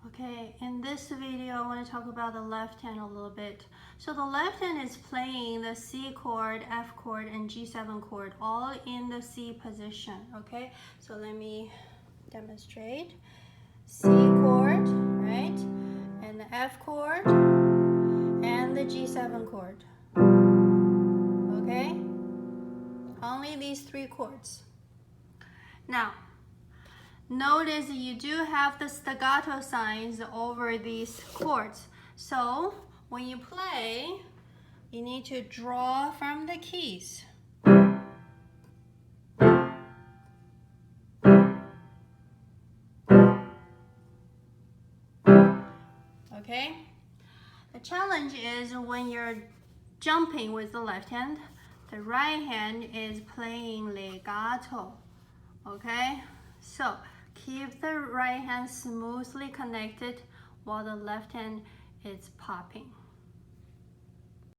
Okay, in this video, I want to talk about the left hand a little bit. So the left hand is playing the C chord, F chord, and G7 chord, all in the C position, okay? So let me demonstrate. C chord, right? And the F chord, and the G7 chord, okay? Only these three chords. Now, notice you do have the staccato signs over these chords. So when you play, you need to draw from the keys. Okay? The challenge is when you're jumping with the left hand, the right hand is playing legato. Okay? So keep the right hand smoothly connected while the left hand is popping.